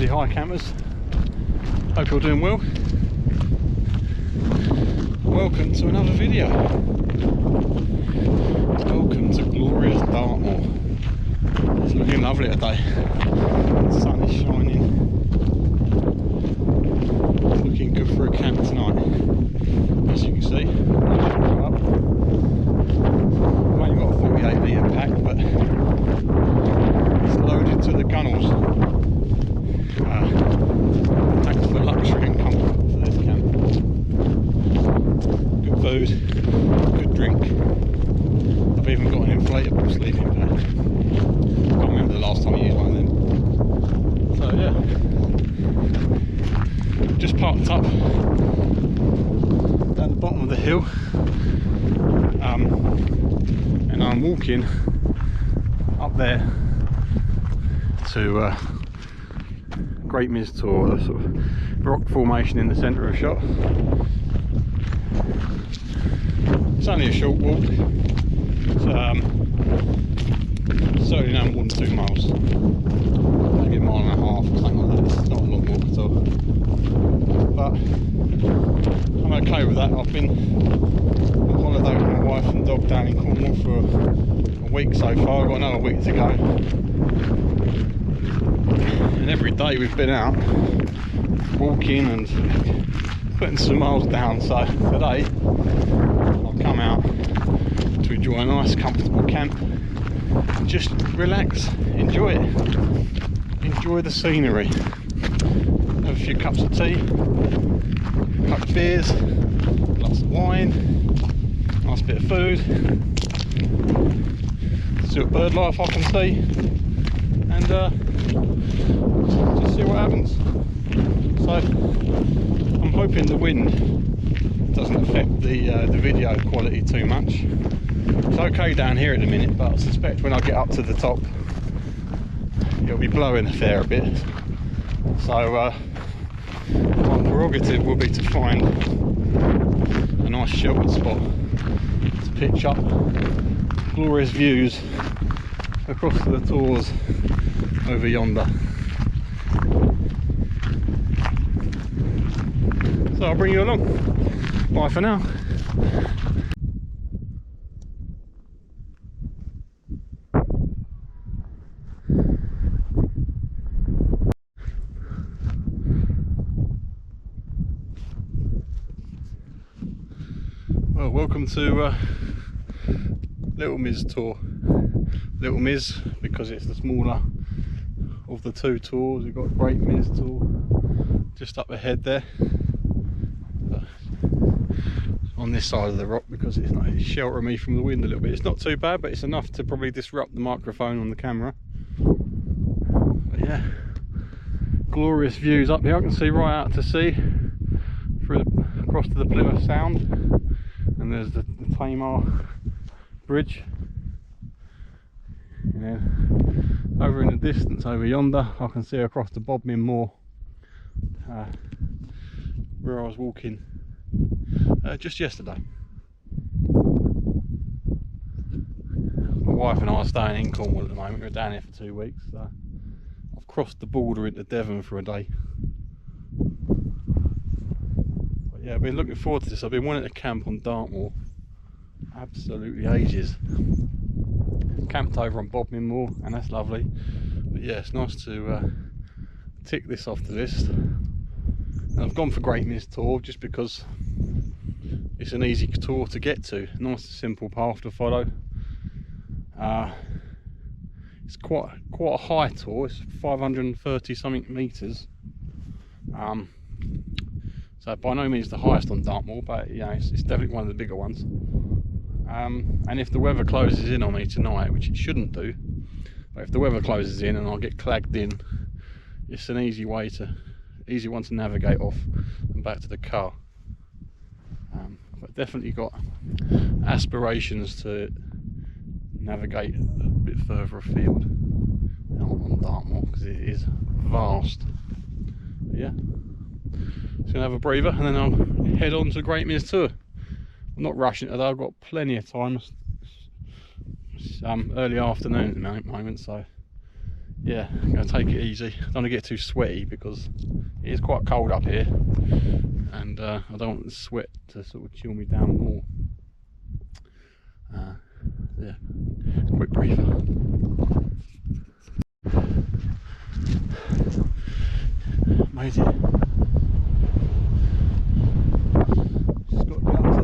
Hi campers, hope you're doing well. Welcome to another video. Welcome to glorious Dartmoor. It's looking lovely today. The sun is shining. It's looking good for a camp tonight. As you can see, I've only got a 48 litre pack, but it's loaded to the gunnels. Thanks for luxury and comfort for this camp. Good food, good drink. I've even got an inflatable sleeping bag. Can't remember the last time I used one of them. So yeah, just parked up down the bottom of the hill, and I'm walking up there to Great Mis Tor, a sort of rock formation in the centre of shot. It's only a short walk. It's certainly no more than 2 miles, maybe a mile and a half or something like that. It's not a long walk at all, but I'm okay with that. I've been on holiday with my wife and dog down in Cornwall for a week so far. I've got another week to go. And every day we've been out walking and putting some miles down, so today I've come out to enjoy a nice comfortable camp and just relax, enjoy it, enjoy the scenery, have a few cups of tea, a couple of beers, lots of wine, nice bit of food, see what bird life I can see, and just see what happens. So I'm hoping the wind doesn't affect the video quality too much. It's okay down here at the minute, but I suspect when I get up to the top it'll be blowing a fair bit. So my prerogative will be to find a nice sheltered spot to pitch up. Glorious views across the tors over yonder. So I'll bring you along. Bye for now. Well, welcome to Little Mis Tor. Little Mis because it's the smaller of the two tours. We've got Great Mis Tor just up ahead there, on this side of the rock, because it's sheltering me from the wind a little bit. It's not too bad, but it's enough to probably disrupt the microphone on the camera. But yeah, glorious views up here. I can see right out to sea through across to the Plymouth Sound, and there's the Tamar Bridge. And then over in the distance over yonder I can see across the Bodmin Moor, where I was walking just yesterday. My wife and I are staying in Cornwall at the moment. We're down here for 2 weeks, so I've crossed the border into Devon for a day. But yeah, I've been looking forward to this. I've been wanting to camp on Dartmoor absolutely ages. Camped over on Bodmin Moor, and that's lovely. But yeah, it's nice to tick this off the list. And I've gone for Great Mis Tor just because it's an easy tour to get to, nice simple path to follow. It's quite a high tour. It's 530 something metres. So by no means the highest on Dartmoor, but yeah, it's definitely one of the bigger ones. And if the weather closes in on me tonight, which it shouldn't do, but if the weather closes in and I get clagged in, it's an easy one to navigate off and back to the car. But definitely got aspirations to navigate a bit further afield. on Dartmoor because it is vast. But yeah, just gonna have a breather and then I'll head on to Great Mis Tor. I'm not rushing today, I've got plenty of time. It's early afternoon at the moment, so yeah, I'm going to take it easy. I don't want to get too sweaty because it is quite cold up here, and I don't want the sweat to sort of chill me down more. Yeah, quick breather. Made it. Just got to get up to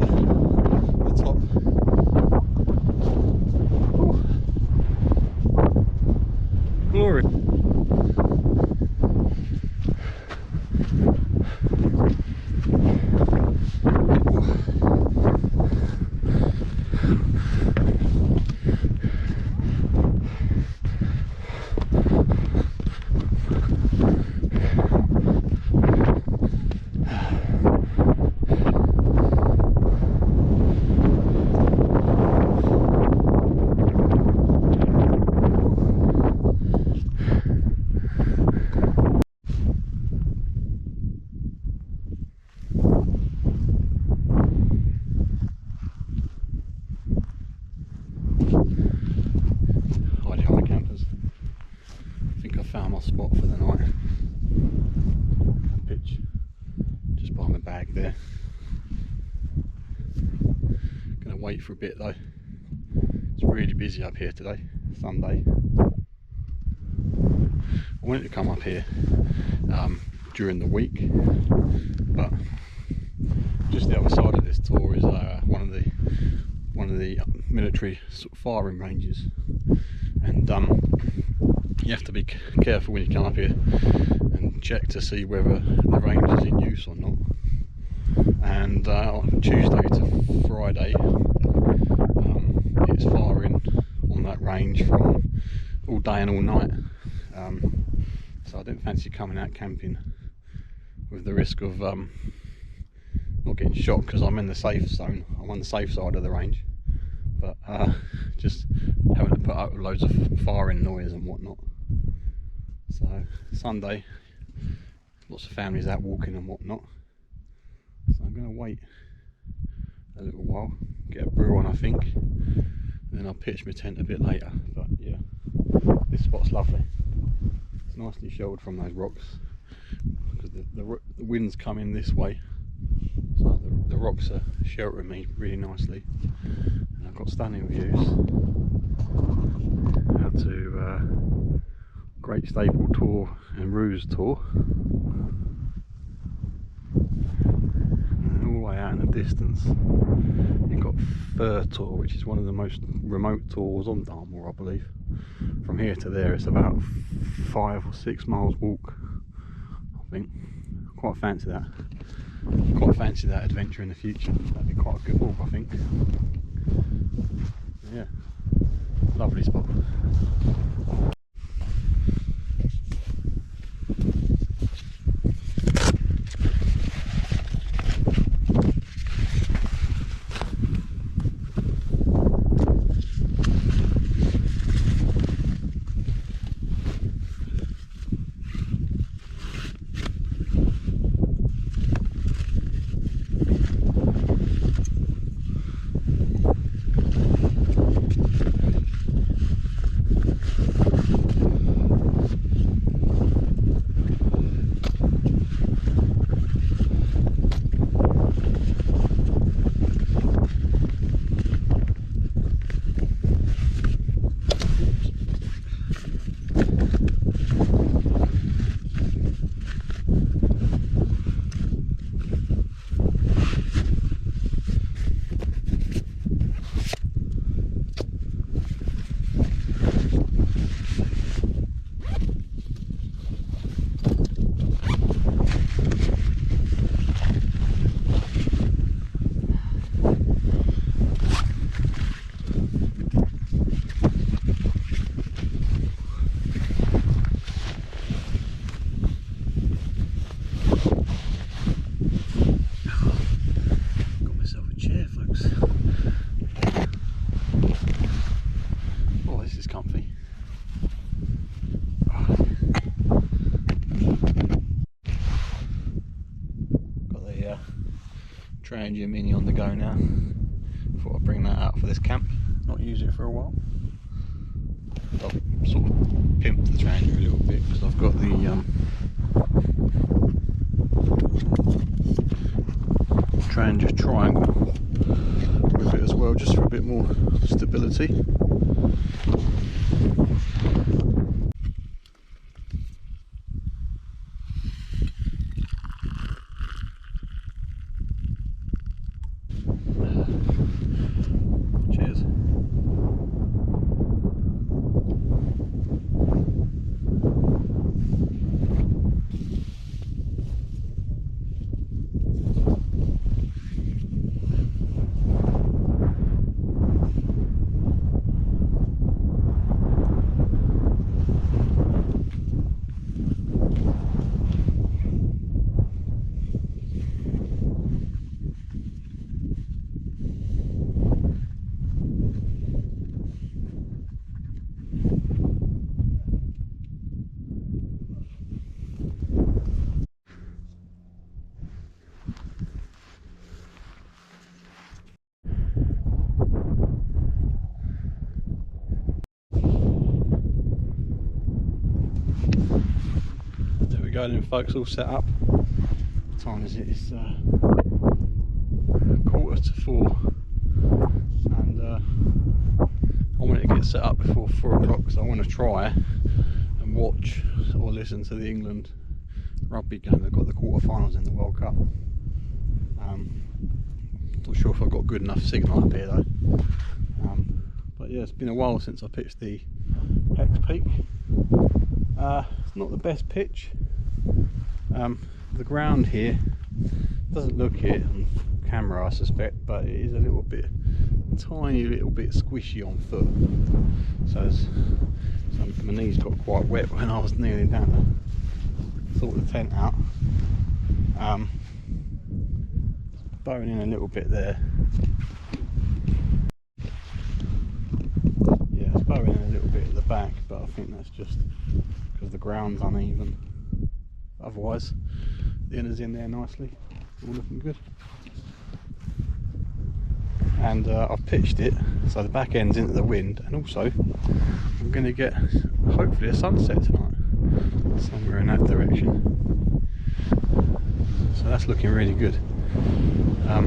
the top. Whew. Glory. Spot for the night. Pitch just by my bag there. Gonna wait for a bit though. It's really busy up here today, Sunday. I wanted to come up here during the week, but just the other side of this tour is one of the military sort of firing ranges, and you have to be careful when you come up here and check to see whether the range is in use or not. And on Tuesday to Friday, it's firing on that range from all day and all night. So I didn't fancy coming out camping with the risk of not getting shot, because I'm in the safe zone. I'm on the safe side of the range, but just having to put up with loads of firing noise and whatnot. So Sunday, lots of families out walking and whatnot, so I'm going to wait a little while, get a brew on I think, and then I'll pitch my tent a bit later. But yeah, this spot's lovely. It's nicely sheltered from those rocks because the wind's coming this way, so the rocks are sheltering me really nicely, and I've got stunning views out to Great Staple Tor and Ruse Tor, and all the way out in the distance you've got Fir Tor, which is one of the most remote tours on Dartmoor, I believe. From here to there it's about 5 or 6 miles walk, I think. Quite fancy that adventure in the future. That'd be quite a good walk, I think. Yeah, lovely spot. Trangia Mini on the go now. Thought I'd bring that out for this camp, not use it for a while. I've sort of pimped the Trangia a little bit because I've got the Trangia triangle with it as well, just for a bit more stability. Cheers. Then folks, all set up. What time is it? It's 3:45, and I wanted to get set up before 4 o'clock because I want to try and watch or listen to the England rugby game. They've got the quarterfinals in the World Cup. Not sure if I've got good enough signal up here though. But yeah, it's been a while since I pitched the Hexpeak. It's not the best pitch. The ground here doesn't look it on camera, I suspect, but it is a little bit, tiny little bit squishy on foot. So my knees got quite wet when I was kneeling down to sort the tent out. Bowing in a little bit there. Yeah, it's bowing in a little bit at the back, but I think that's just because the ground's uneven. Otherwise, the inner's in there nicely, all looking good. And I've pitched it so the back end's into the wind, and also I'm going to get hopefully a sunset tonight, somewhere in that direction. So that's looking really good. I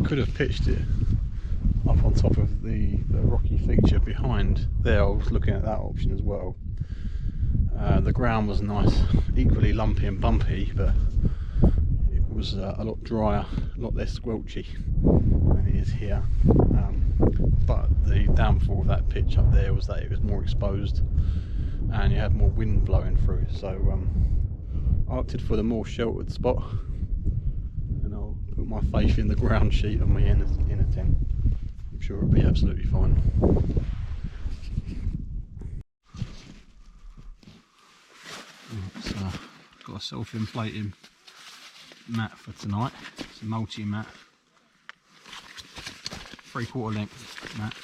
could have pitched it up on top of the rocky feature behind there. I was looking at that option as well. The ground was nice, equally lumpy and bumpy, but it was a lot drier, a lot less squelchy than it is here. But the downfall of that pitch up there was that it was more exposed and you had more wind blowing through. So I opted for the more sheltered spot, and I'll put my faith in the ground sheet of my inner tent. I'm sure it'll be absolutely fine. So got a self-inflating mat for tonight. It's a multi-mat, 3/4 length mat.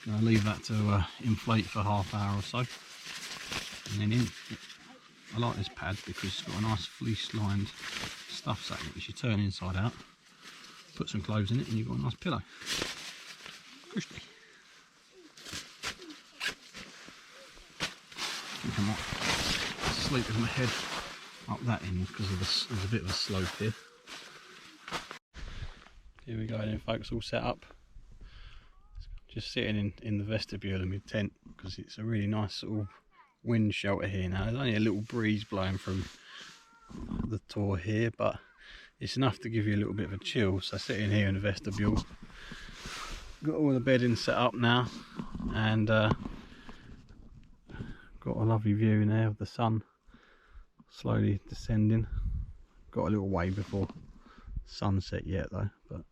So I'll leave that to inflate for half hour or so, and then I like this pad because it's got a nice fleece lined stuff sack which you turn inside out. Put some clothes in it and you've got a nice pillow. Cushy. I think I might sleep with my head up that end because there's a bit of a slope here. Here we go then folks, all set up. Just sitting in the vestibule of my tent because it's a really nice sort of wind shelter here now. There's only a little breeze blowing from the Tor here, but it's enough to give you a little bit of a chill. So sitting here in the vestibule, got all the bedding set up now, and got a lovely view in there of the sun slowly descending. Got a little way before sunset yet though, but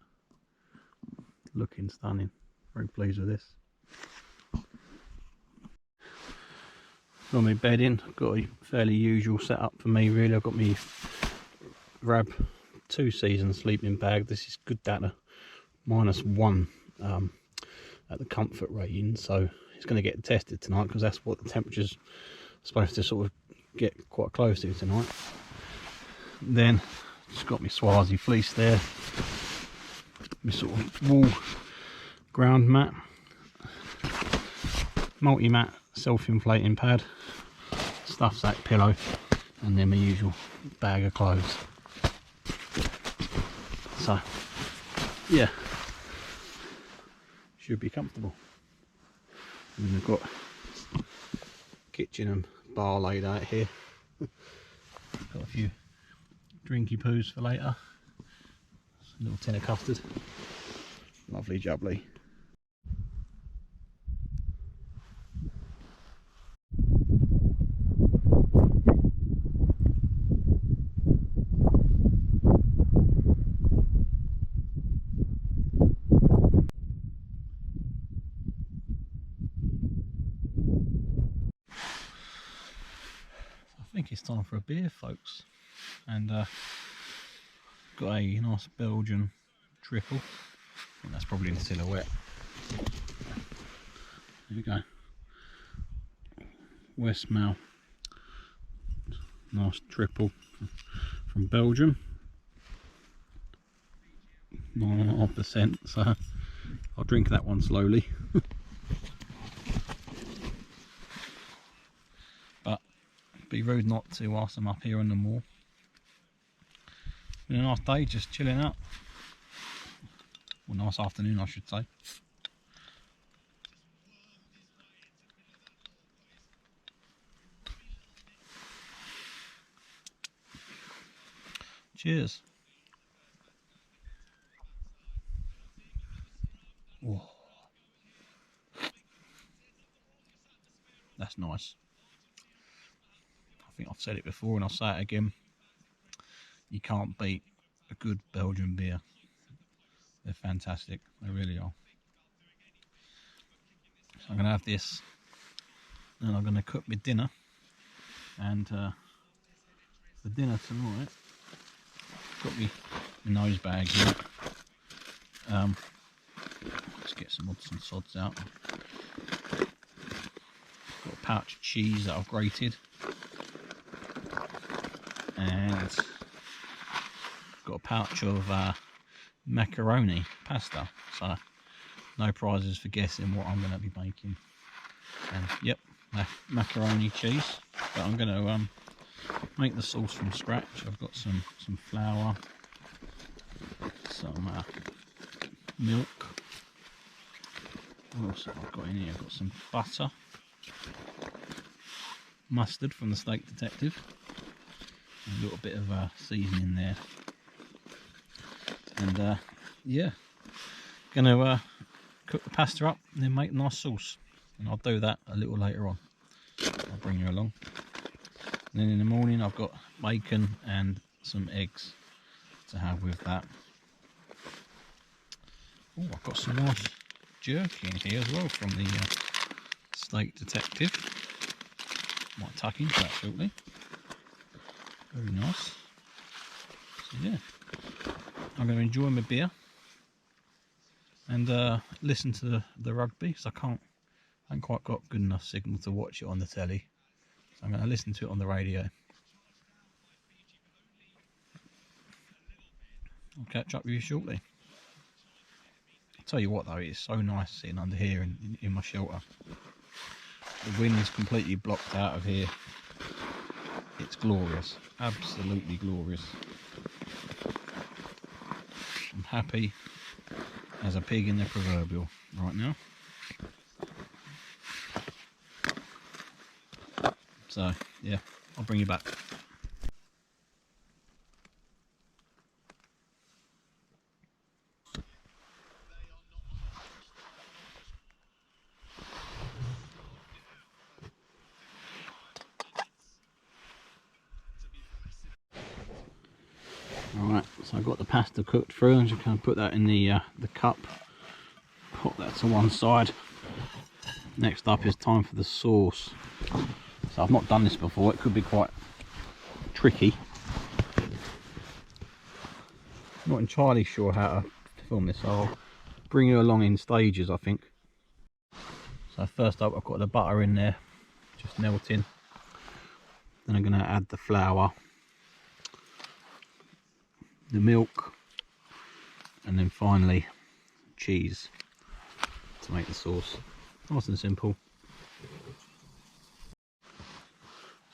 looking stunning. Very pleased with this. Got my bedding, got a fairly usual setup for me really. I've got my Rab 2 season sleeping bag. This is good data, -1 at the comfort rating, so it's going to get tested tonight, because that's what the temperature's supposed to sort of get quite close to tonight. Then just got my Swazi fleece there, my sort of wool ground mat, multi-mat self-inflating pad, stuff sack pillow, and then my usual bag of clothes. So yeah, should be comfortable. And we've got kitchen and bar laid out here. Got a few drinky poos for later. A little tin of custard. Lovely jubbly. I think it's time for a beer, folks, and got a nice Belgian triple. I think that's probably in silhouette. There we go. Westmail, nice triple from Belgium, 9.5%. So I'll drink that one slowly. Be rude not to whilst I'm up here on the moor. Been a nice day, just chilling out. Well, nice afternoon, I should say. Cheers. Whoa. That's nice. I think I've said it before and I'll say it again. You can't beat a good Belgian beer. They're fantastic. They really are. So I'm going to have this, and I'm going to cook my dinner. And for dinner tonight, got my nose bag here. Let's get some odds and sods out. Got a pouch of cheese that I've grated. And got a pouch of macaroni pasta, so no prizes for guessing what I'm going to be making. And yep, macaroni cheese, but I'm going to make the sauce from scratch. I've got some flour, some milk. What else have I got in here? I've got some butter, mustard from the Steak Detective, a little bit of seasoning there, and yeah, gonna cook the pasta up and then make a nice sauce, and I'll do that a little later on. I'll bring you along. And then in the morning I've got bacon and some eggs to have with that. Oh, I've got some nice jerky in here as well from the Steak Detective. Might tuck into that shortly. Very nice. So yeah, I'm going to enjoy my beer and listen to the rugby, because I haven't quite got good enough signal to watch it on the telly. So I'm going to listen to it on the radio. I'll catch up with you shortly. I'll tell you what though, it's so nice sitting under here in my shelter. The wind's completely blocked out of here. It's glorious, absolutely glorious. I'm happy as a pig in the proverbial right now. So yeah, I'll bring you back. Alright, so I've got the pasta cooked through. I'm just going to put that in the cup, put that to one side. Next up is time for the sauce. So I've not done this before, it could be quite tricky. Not entirely sure how to film this, so I'll bring you along in stages, I think. So first up I've got the butter in there, just melting. Then I'm going to add the flour, the milk, and then finally cheese to make the sauce. Nice and simple.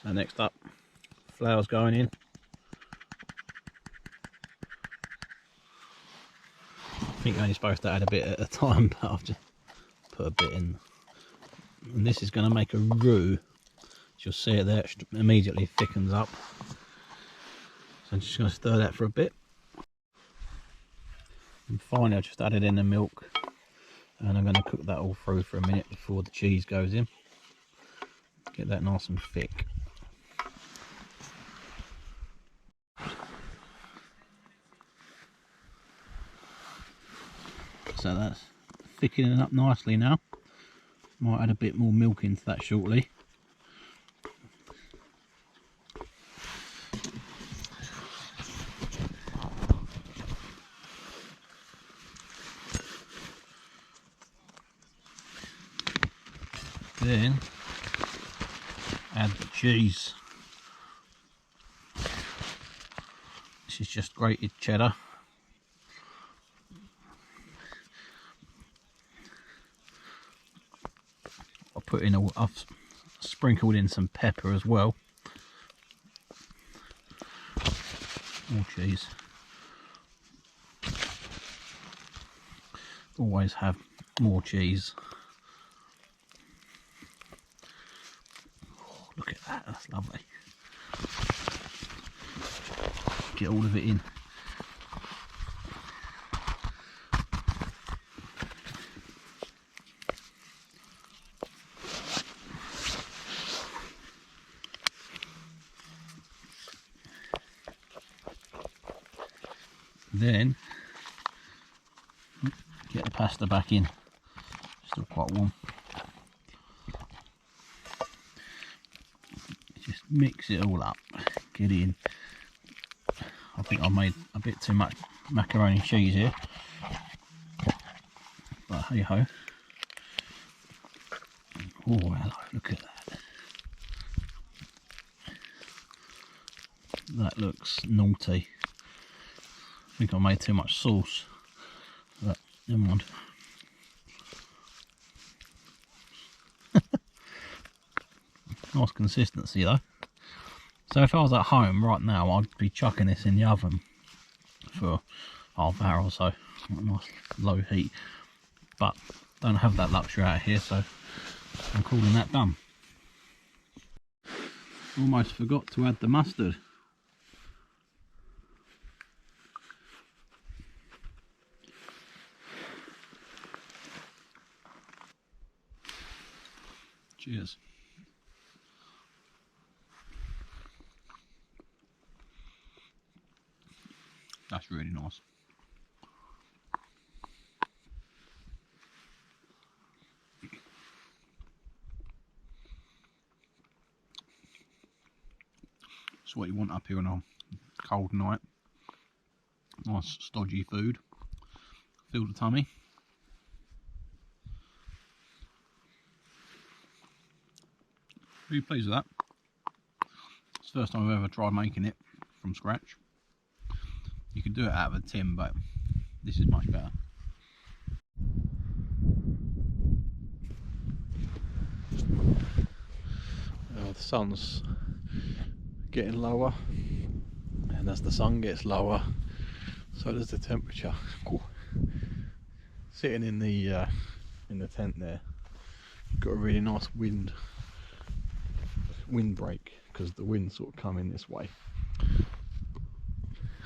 So next up, flour's going in. I think you're only supposed to add a bit at a time, but I've just put a bit in. And this is going to make a roux. You'll see it there, it immediately thickens up. So I'm just going to stir that for a bit. And finally I've just added in the milk. And I'm going to cook that all through for a minute before the cheese goes in. Get that nice and thick. So that's thickening up nicely now. Might add a bit more milk into that shortly. Then add the cheese. This is just grated cheddar. I've sprinkled in some pepper as well. More cheese. Always have more cheese. Oh, look at that, that's lovely. Get all of it in. Then get the pasta back in, still quite warm. Just mix it all up, get in. I think I made a bit too much macaroni cheese here, but hey ho. Oh hello, look at that. That looks naughty. I think I made too much sauce, but never mind. Nice consistency though. So if I was at home right now, I'd be chucking this in the oven for half an hour or so, nice low heat. But don't have that luxury out here, so I'm calling that done. Almost forgot to add the mustard. Cheers. That's really nice. It's what you want up here on a cold night. Nice stodgy food. Fill the tummy. Really pleased with that. It's the first time I've ever tried making it from scratch. You can do it out of a tin, but this is much better. The sun's getting lower, and as the sun gets lower, so does the temperature. Cool. Sitting in the tent there, got a really nice wind break because the wind's sort of coming this way,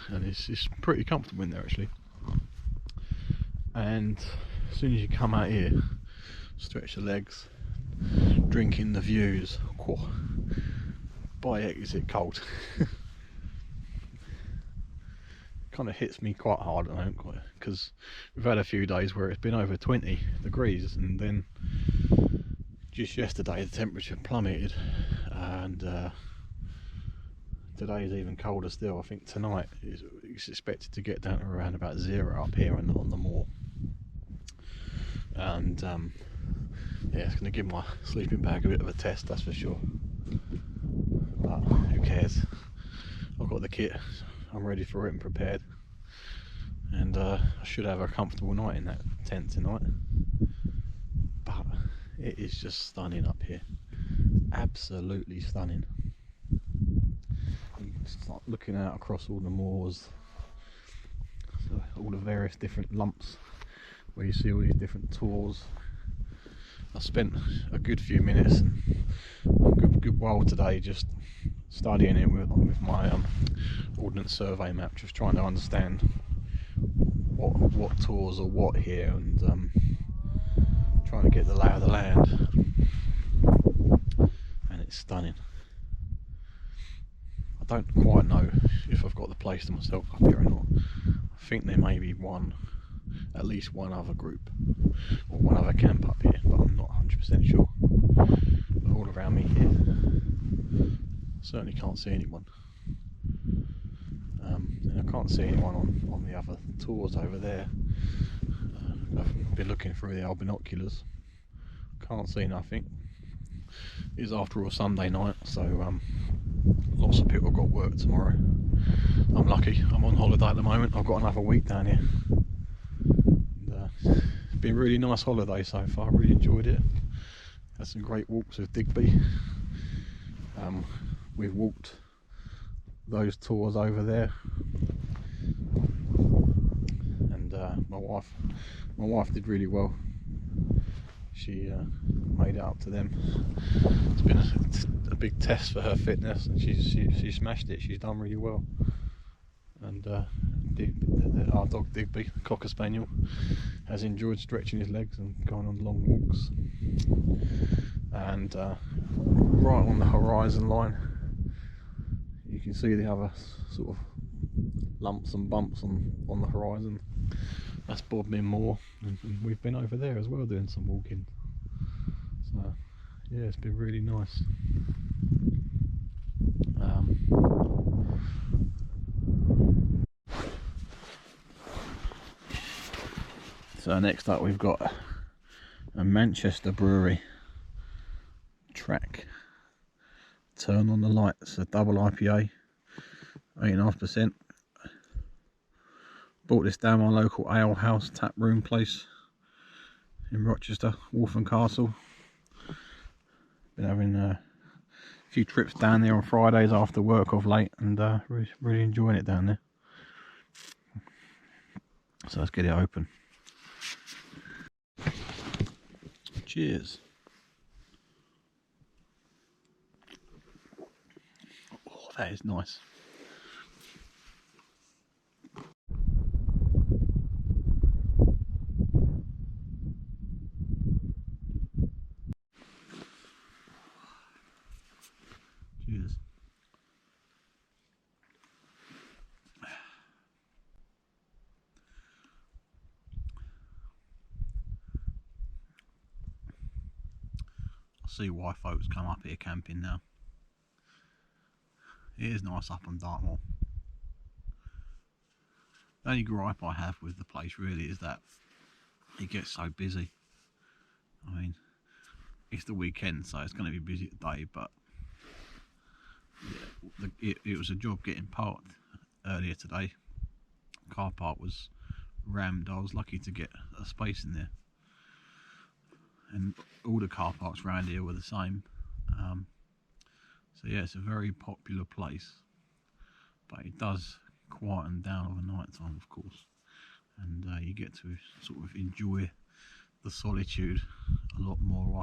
and it's pretty comfortable in there actually. And as soon as you come out here, stretch the legs, drink in the views. Whoa. By heck is it cold. Kind of hits me quite hard at the moment because we've had a few days where it's been over 20 degrees, and then just yesterday the temperature plummeted, and today is even colder still. I think tonight it's expected to get down to around about 0 up here on the moor, and Yeah, it's going to give my sleeping bag a bit of a test, that's for sure. But who cares? I've got the kit, I'm ready for it and prepared. And I should have a comfortable night in that tent tonight. But it is just stunning up here. Absolutely stunning. You start looking out across all the moors, so all the various different lumps where you see all these different tours. I spent a good few minutes and a good while today just studying it with my Ordnance Survey map, just trying to understand what tours are what here, and trying to get the lay of the land. And it's stunning. I don't quite know if I've got the place to myself up here or not. I think there may be at least one other group or one other camp up here, but I'm not 100% sure. But all around me here, certainly can't see anyone. And I can't see anyone on the other tours over there. I've been looking through the old binoculars, can't see nothing. It's after all Sunday night, so lots of people have got work tomorrow. I'm lucky, I'm on holiday at the moment. I've got another week down here. And, it's been a really nice holiday so far, I really enjoyed it. Had some great walks with Digby. We've walked those tours over there, and my wife did really well. She made it up to them. It's been a big test for her fitness, and she smashed it. She's done really well. And our dog Digby, Cocker Spaniel, has enjoyed stretching his legs and going on long walks. And right on the horizon line, you can see the other sort of lumps and bumps on the horizon. That's Great Mis Tor, and we've been over there as well doing some walking. So yeah, it's been really nice. So next up we've got a Manchester brewery track. Turn on the lights, a double IPA, 8.5%. Bought this down my local ale house tap room place in Rochester, Waltham Castle. Been having a few trips down there on Fridays after work of late, and really enjoying it down there. So let's get it open. Cheers. Oh, that is nice. Cheers. I see why folks come up here camping now. It is nice up on Dartmoor. The only gripe I have with the place really is that it gets so busy. I mean, it's the weekend, so it's going to be busy today, but yeah, it was a job getting parked earlier today. Car park was rammed. I was lucky to get a space in there, and all the car parks around here were the same. So yeah, it's a very popular place, but it does quieten down over night time, of course, and you get to sort of enjoy the solitude a lot more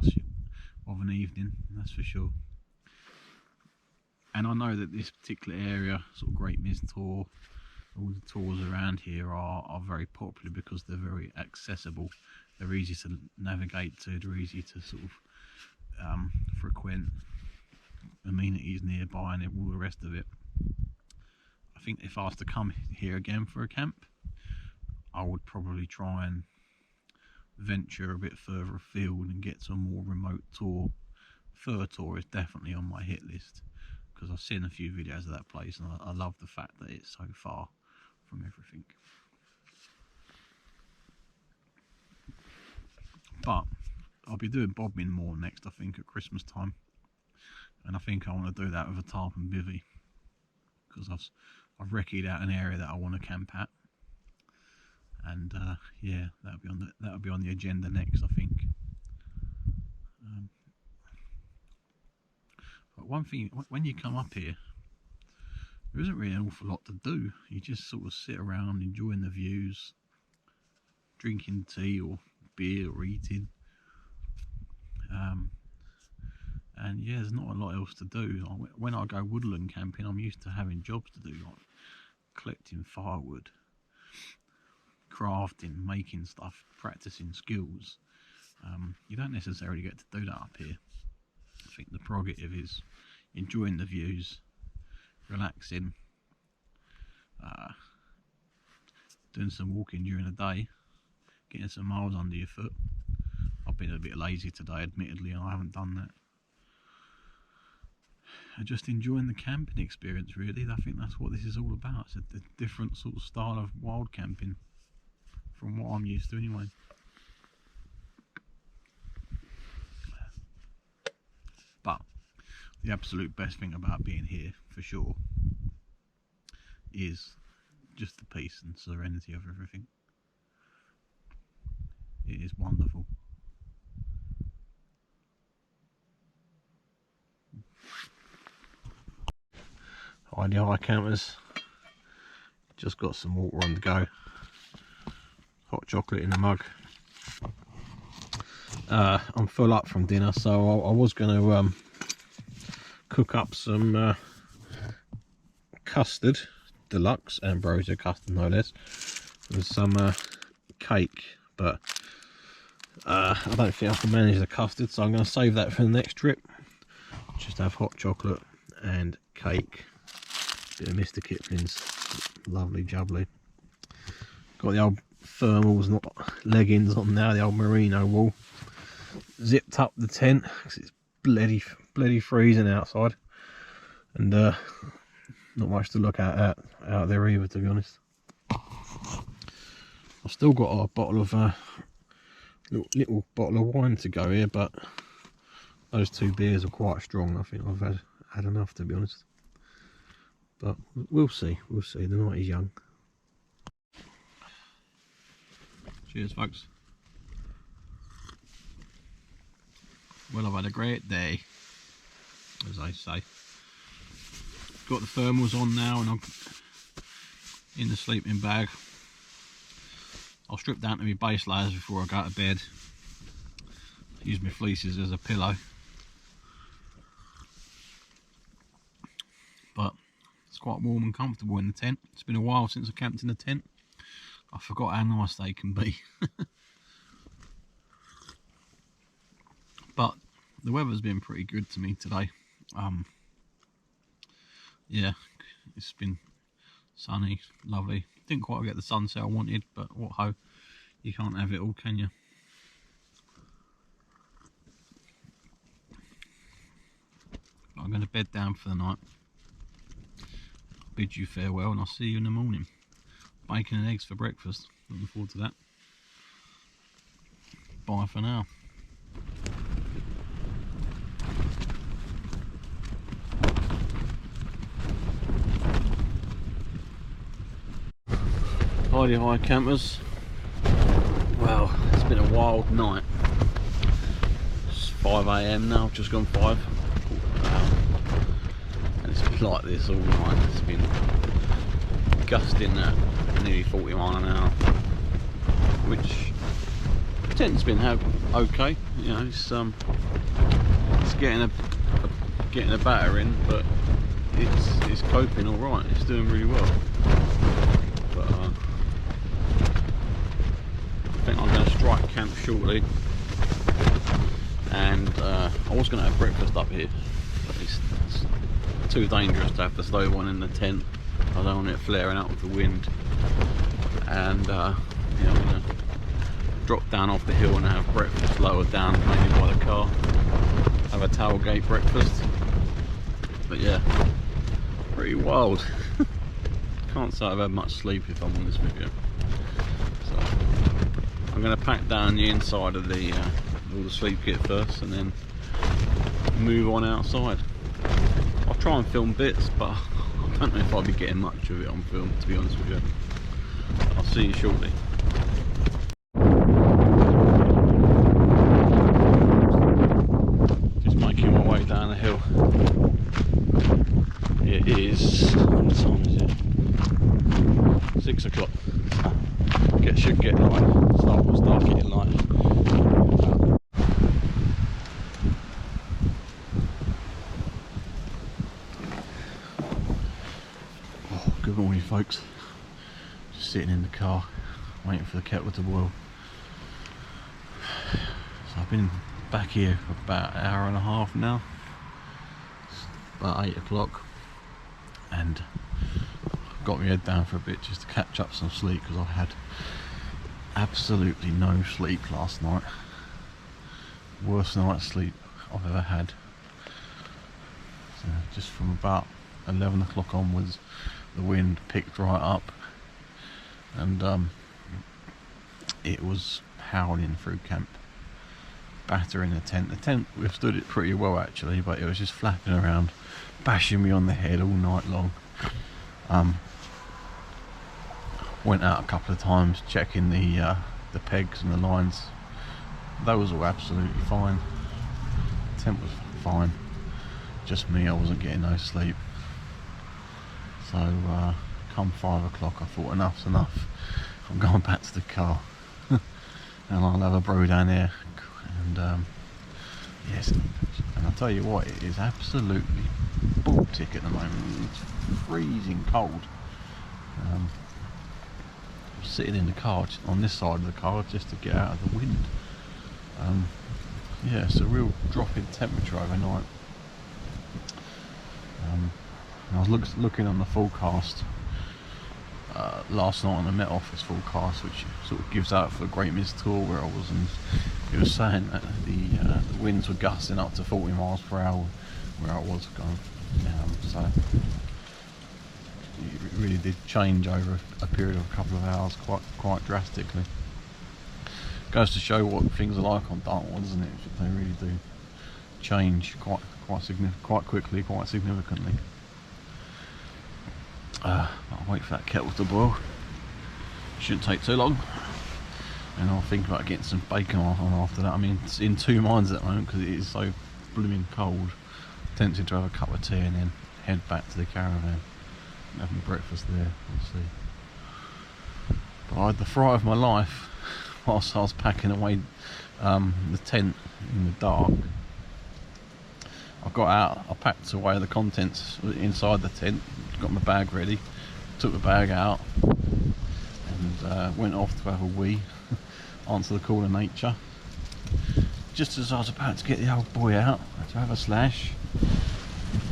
of an evening, that's for sure. And I know that this particular area, sort of Great Mis Tor, all the tours around here are very popular because they're very accessible. They're easy to navigate to, they're easy to sort of frequent, amenities nearby and all the rest of it. I think if I was to come here again for a camp, I would probably try and venture a bit further afield and get to a more remote tour. Fur Tour is definitely on my hit list because I've seen a few videos of that place, and I love the fact that it's so far from everything. But I'll be doing bobbing more next, I think, at Christmas time, and I think I want to do that with a tarp and bivvy, because I've recce'd out an area that I want to camp at, and yeah, that'll be on the agenda next, I think. But one thing, when you come up here, there isn't really an awful lot to do. You just sort of sit around enjoying the views, drinking tea or beer or eating, and yeah, there's not a lot else to do. When I go woodland camping, I'm used to having jobs to do, like collecting firewood, crafting, making stuff, practicing skills. You don't necessarily get to do that up here. I think the prerogative is enjoying the views, relaxing, doing some walking during the day, getting some miles under your foot. I've been a bit lazy today, admittedly, and I haven't done that. And just enjoying the camping experience, really. I think that's what this is all about. It's a different sort of style of wild camping from what I'm used to anyway. But the absolute best thing about being here, for sure, is just the peace and serenity of everything. It is wonderful. Hi campers, just got some water on the go, hot chocolate in a mug. I'm full up from dinner, so I was going to cook up some custard, deluxe ambrosia custard no less, with some cake, but I don't think I can manage the custard, so I'm going to save that for the next trip. Just have hot chocolate and cake, bit of Mr. Kipling's, lovely jubbly. Got the old thermals, not leggings on now, the old merino wool. Zipped up the tent because it's bloody freezing outside, and not much to look at out there either, to be honest. I've still got a bottle of little bottle of wine to go here, but those two beers are quite strong. I think I've had enough, to be honest. But we'll see. The night is young. Cheers, folks. Well, I've had a great day, as I say. Got the thermals on now, and I'm in the sleeping bag. I'll strip down to my base layers before I go to bed. Use my fleeces as a pillow. But it's quite warm and comfortable in the tent. It's been a while since I camped in a tent. I forgot how nice they can be. But the weather's been pretty good to me today. Yeah, it's been sunny, lovely. Didn't quite get the sunset I wanted, but what ho, you can't have it all, can you? I'm going to bed down for the night. Bid you farewell, and I'll see you in the morning. Bacon and eggs for breakfast. Looking forward to that. Bye for now. Hi campers. Well, it's been a wild night. It's 5 AM now, just gone 5. And it's been like this all night. It's been gusting at nearly 40 miles an hour, which the tent's been okay. You know, it's getting a batter in, but it's coping all right. It's doing really well. But I think I'm going to strike camp shortly, and I was going to have breakfast up here, but it's too dangerous to have the slow one in the tent. I don't want it flaring up with the wind, and yeah, I'm going to drop down off the hill and have breakfast lower down, maybe by the car, have a tailgate breakfast. But yeah, pretty wild. Can't say I've had much sleep, if I'm honest with you. So I'm going to pack down the inside of the all the sleep kit first and then move on outside. I'll try and film bits, but I don't know if I'll be getting much of it on film, to be honest with you. I'll see you shortly. Just making my way down the hill. It is, what time is it? 6 o'clock. Should get light. Start getting light. Oh, good morning, folks. Just sitting in the car, waiting for the kettle to boil. So I've been back here for about an hour and a half now. It's about 8 o'clock, and got my head down for a bit just to catch up some sleep, because I had absolutely no sleep last night. Worst night's sleep I've ever had. So just from about 11 o'clock onwards, the wind picked right up, and it was howling through camp, battering the tent. The tent withstood it pretty well actually, but it was just flapping around, bashing me on the head all night long. Went out a couple of times checking the pegs and the lines. Those were absolutely fine. The tent was fine. Just me, I wasn't getting no sleep. So come 5 o'clock I thought enough's enough. I'm going back to the car and I'll have a brew down here. And yes, and I'll tell you what, it is absolutely Baltic at the moment. It's freezing cold. Sitting in the car on this side of the car just to get out of the wind. Yeah, it's a real drop in temperature overnight. I was looking on the forecast last night on the Met Office forecast, which sort of gives out for Great Mis Tor where I was, and it was saying that the winds were gusting up to 40 miles per hour where I was going. So it really did change over a period of a couple of hours quite drastically. Goes to show what things are like on Dartmoor, doesn't it? They really do change quite quickly, quite significantly. I'll wait for that kettle to boil. Shouldn't take too long, and I'll think about getting some bacon on after that. I mean, it's in two minds at the moment because it is so blooming cold. Tempted to have a cup of tea and then head back to the caravan. Having breakfast there, we'll see. But I had the fright of my life whilst I was packing away the tent in the dark. I got out, I packed away the contents inside the tent, got my bag ready, took the bag out and went off to have a wee, answer the call of nature. Just as I was about to get the old boy out to have a slash,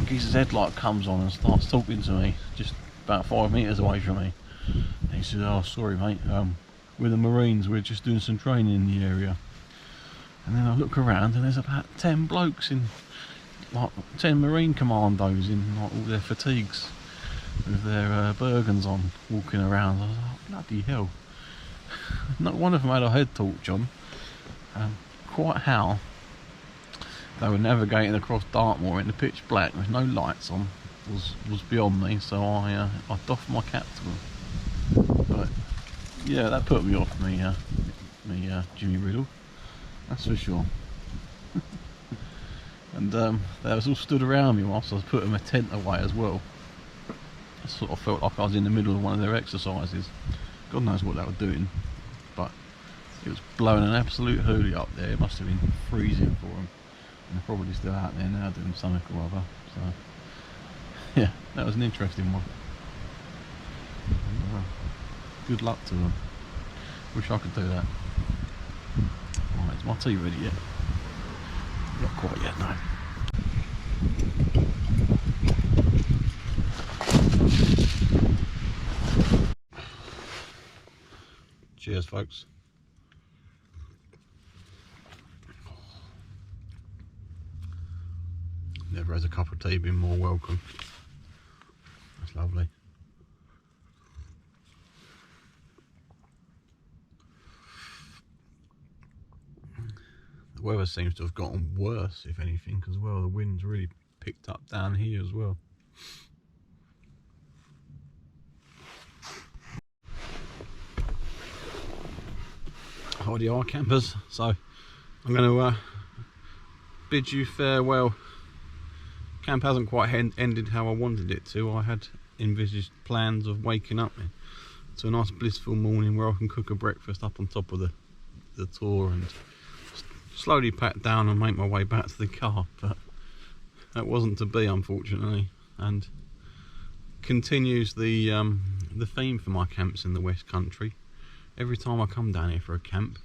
Geezer's headlight comes on and starts talking to me just about 5 metres away from me. And he said, "Oh, sorry mate, we're the Marines, we're just doing some training in the area." And then I look around and there's about 10 blokes in, like 10 Marine commandos in like all their fatigues with their Bergens on, walking around. I was like, oh, bloody hell. Not one of them had a head torch on. Quite how they were navigating across Dartmoor in the pitch black with no lights on was beyond me, so I doffed my cap to them. But yeah, that put me off me Jimmy Riddle, that's for sure. And they was all stood around me whilst I was putting my tent away as well. I sort of felt like I was in the middle of one of their exercises. God knows what they were doing, but it was blowing an absolute hoolie up there. It must have been freezing for them. And they're probably still out there now doing something or other. So yeah, that was an interesting one. And, good luck to them. Wish I could do that. Right, is my tea ready yet? Not quite yet, no. Cheers, folks. Never has a cup of tea been more welcome. That's lovely. The weather seems to have gotten worse, if anything, as well. The wind's really picked up down here as well. Howdy are campers, so I'm going to bid you farewell. Camp hasn't quite ended how I wanted it to. I had envisaged plans of waking up to a nice blissful morning where I can cook a breakfast up on top of the tour and slowly pack down and make my way back to the car, but that wasn't to be, unfortunately, and continues the theme for my camps in the West Country. Every time I come down here for a camp,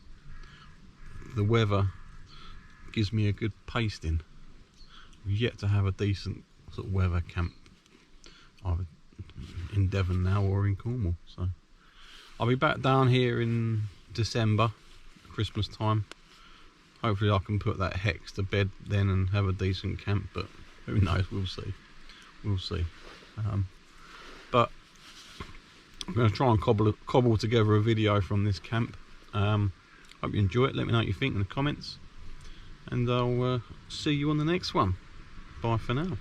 the weather gives me a good pasting. We've yet to have a decent sort of weather camp either in Devon now or in Cornwall, so I'll be back down here in December, Christmas time. Hopefully I can put that Hex to bed then and have a decent camp, but who knows, we'll see. We'll see. But I'm going to try and cobble together a video from this camp. Hope you enjoy it. Let me know what you think in the comments, and I'll see you on the next one. Bye for now.